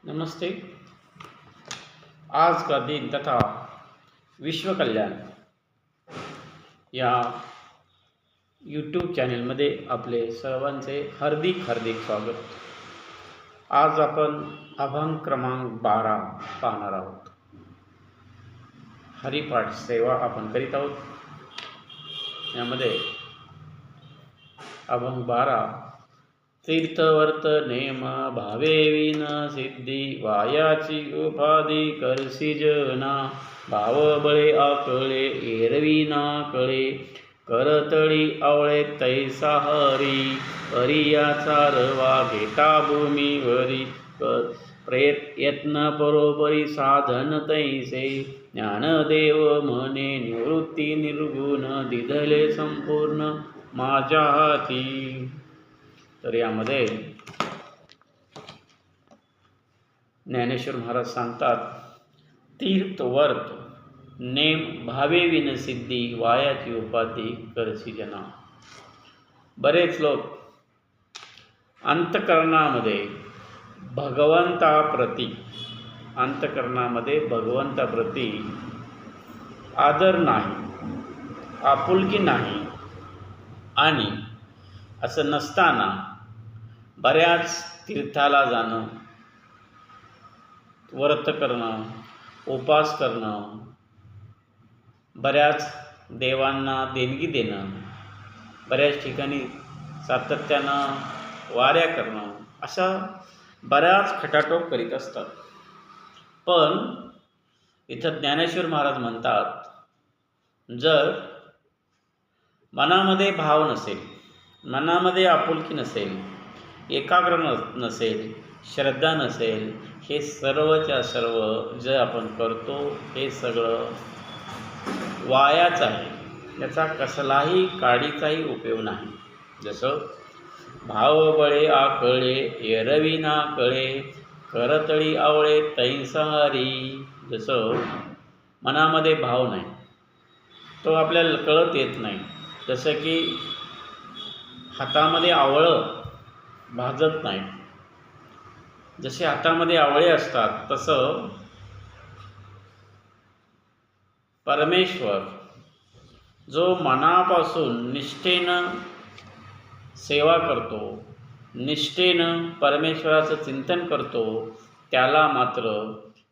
नमस्ते। आज का दिन तथा विश्व कल्याण या यूट्यूब चॅनलमध्ये आपले सर्वांचे हार्दिक स्वागत। आज आपण अभंग क्रमांक 12 पाहणार आहोत। हरिपाठ सेवा आपण करीत आहोत। यामध्ये अभंग 12 तीर्थवर्त नेम भावे विन सिद्धी वायाची उपाधी करसी जना भाव बळे आकळे एरविना कळे करतळी आवळे तैसा हरी हरियाचा रवा घेता भूमीवरी प्रयत्न बरोबरी साधन तैसे ज्ञानदेव म्हणे निवृत्ती निर्गुण दिधले संपूर्ण माझ्या हाती। तर यामध्ये ज्ञानेश्वर महाराज सांगतात, तीर्थवर्त नेम भावे विन सिद्धी वायाची उपाधी करसी जना। बरेच लोक अंतकरणामध्ये भगवंताप्रती आदर नाही, आपुलकी नाही आणि असं नसताना बऱ्याच तीर्थाला जाणं, व्रत करणं, उपास करणं, बऱ्याच देवांना देणगी देणं, बऱ्याच ठिकाणी सातत्यानं वाऱ्या करणं, अशा बऱ्याच खटाटोप करीत असतात। पण इथं ज्ञानेश्वर महाराज म्हणतात, जर मनामध्ये भाव नसेल, मनामध्ये आपुलकी नसेल, एकाग्र नसेल, श्रद्धा नसेल, हे सर्वच्या सर्व जे आपण करतो हे सगळं वायाच आहे, याचा कसलाही काडीचाही उपयोग नाही। जसं भाव बळे आकळे एरविना कळे करतळी आवळे तैसारी। जसं मनामध्ये भाव नाही, तो आपल्याला कळत येत नाही। जसं की हातामध्ये आवळं भाजत नाही, जसे हातामध्ये आवळे असतात तसं परमेश्वर जो मनापासून निष्ठेनं सेवा करतो, निष्ठेनं परमेश्वराचं चिंतन करतो, त्याला मात्र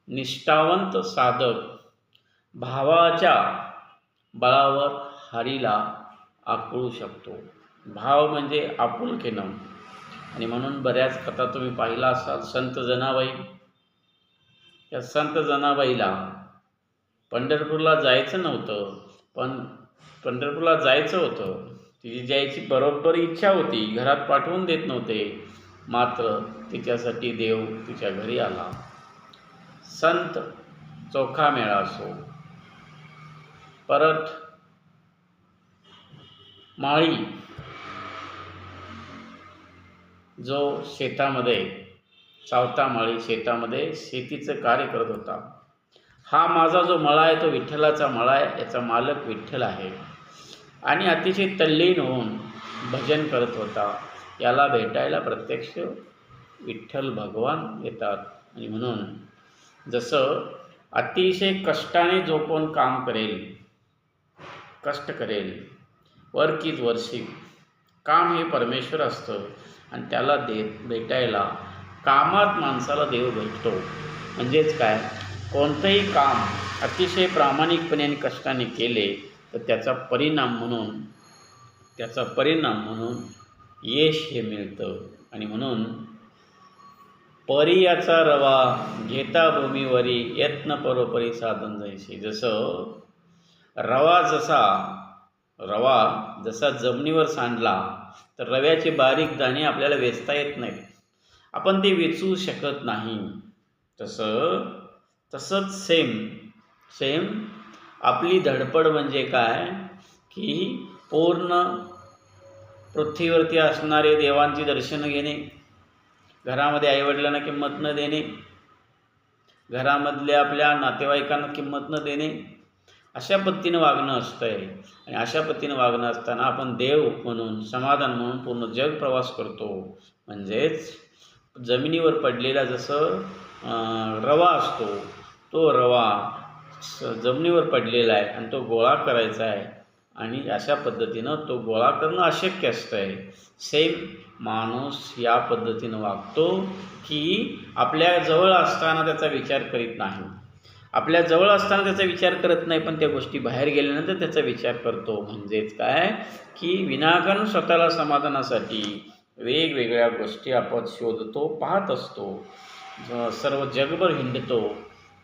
निष्ठावंत साधक भावाच्या बळावर हरीला आकळू शकतो। भाव म्हणजे आपुलकीनं। आणि म्हणून बऱ्याच कथा तुम्ही पाहिला असाल, संत जनाबाई, या संत जनाबाईला पंढरपूरला जायचं नव्हतं, पण पंढरपूरला जायचं होतं, तिची जायची बरोबर इच्छा होती, घरात पाठवून देत नव्हते, मात्र तिच्यासाठी देव तिच्या घरी आला। संत चोखा मेळा असो, परत माळी जो शेतामध्ये, सावता माळी शेतामध्ये शेतीचं कार्य करत होता। हा माझा जो मळा आहे तो विठ्ठलाचा मळा आहे, याचा मालक विठ्ठल आहे, आणि अतिशय तल्लीन होऊन भजन करत होता। याला भेटायला प्रत्यक्ष विठ्ठल भगवान येतात। आणि म्हणून जसं अतिशय कष्टाने जो कोण काम करेल, कष्ट करेल, वर्कीज वर्षिक, काम हे परमेश्वर असतं, आणि त्याला भेटायला कामात माणसाला देव भेटतो। म्हणजेच काय, कोणतंही काम अतिशय प्रामाणिकपणे आणि कष्टाने केले तर त्याचा परिणाम म्हणून यश हे मिळतं। आणि म्हणून परियाचा रवा घेता भूमीवरी यत्न परोपरी साधन जैसे। जसं रवा जसा जमिनीवर सांडला तर रव्याचे बारीक दाणे आपल्याला वेचता येत नाहीत, आपण ते वेचू शकत नाही। तसंच सेम आपली धडपड म्हणजे काय की पूर्ण पृथ्वीवरती असणारे देवांची दर्शनं घेणे, घरामध्ये आईवडिलांना किंमत न देणे, घरामधल्या आपल्या नातेवाईकांना किंमत न देणे, अशा पद्धतीनं वागणं असतंय। आणि अशा पद्धतीनं वागणं असताना आपण देव म्हणून, समाधान म्हणून पूर्ण जग प्रवास करतो। म्हणजेच जमिनीवर पडलेला जसं रवा असतो, तो रवा जमिनीवर पडलेला आहे आणि तो गोळा करायचा आहे आणि अशा पद्धतीनं तो गोळा करणं अशक्य असतं आहे. सेम माणूस या पद्धतीनं वागतो की आपल्या जवळ असताना त्याचा विचार करीत नाही, आपल्या जवळ असताना त्याचा विचार करत नाही, पण त्या गोष्टी बाहेर गेल्यानंतर त्याचा विचार करतो. म्हणजेच काय की विनाकारण स्वतःला समाधानासाठी वेगवेगळ्या गोष्टी आपण शोधतो, पाहत असतो, सर्व जगभर हिंडतो,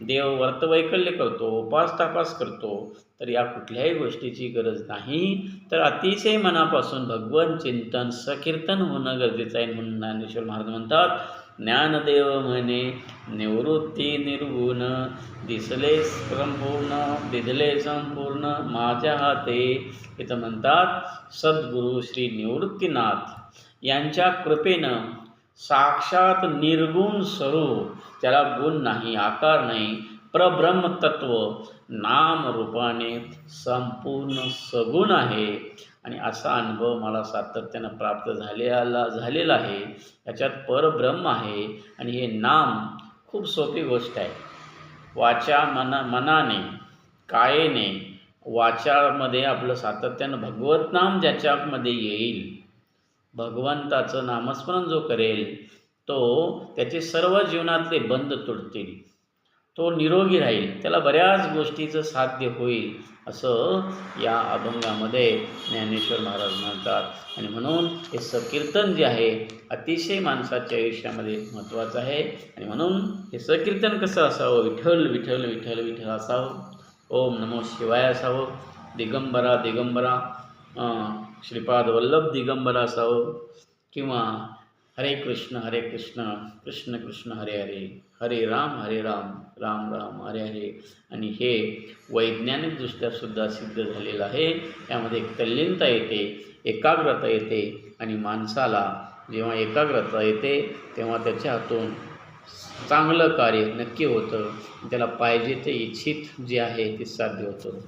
देव व्रतवैकल्य करतो, उपास तापास करतो. तर या कुठल्याही गोष्टीची गरज नाही, तर अतिशय मनापासून भगवन चिंतन सकीर्तन होणं गरजेचं आहे. म्हणून ज्ञानेश्वर महाराज म्हणतात, ज्ञानदेव म्हणे निवृत्ती निर्गुण, दिसले संपूर्ण दिधले संपूर्ण माझ्या हाते. इथं म्हणतात सद्गुरू श्री निवृत्तीनाथ यांच्या कृपेनं साक्षात निर्गुण स्वरूप, त्याला गुण नाही, आकार नाही, परब्रह्मतत्व नामरूपाने संपूर्ण सगुण आहे. आणि असा अनुभव मला सातत्यानं प्राप्त झालेला आहे. याच्यात परब्रह्म आहे आणि हे नाम खूप सोपी गोष्ट आहे. वाचा मनाने कायेने वाचामध्ये आपलं सातत्यानं भगवत नाम ज्याच्यामध्ये येईल, भगवंताचं नामस्मरण जो करेल तो त्याचे सर्व जीवनातले बंध तुटतील, तो निरोगी राहील, त्याला बऱ्याच गोष्टीचं साध्य होईल, असं या अभंगामध्ये ज्ञानेश्वर महाराज म्हणतात. आणि म्हणून हे सकीर्तन जे आहे अतिशय माणसाच्या आयुष्यामध्ये महत्त्वाचं आहे. आणि म्हणून हे सकीर्तन कसं असावं, विठ्ठल विठ्ठल विठ्ठल विठ्ठल असावं, ओम नमो शिवाय असावं, दिगंबरा दिगंबरा श्रीपाद वल्लभ दिगंबरा असावं, किंवा हरे कृष्ण कृष्ण कृष्ण हरे हरे, हरे राम राम राम हरे हरे. आणि हे वैज्ञानिकदृष्ट्यासुद्धा सिद्ध झालेलं आहे. यामध्ये एक तल्लीनता येते, एकाग्रता येते, आणि माणसाला जेव्हा एकाग्रता येते तेव्हा त्याच्या हातून चांगलं कार्य नक्की होतं, त्याला पाहिजे ते इच्छित जे आहे ते साध्य होतं.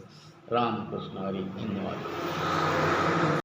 राम कृष्ण हरी. धन्यवाद.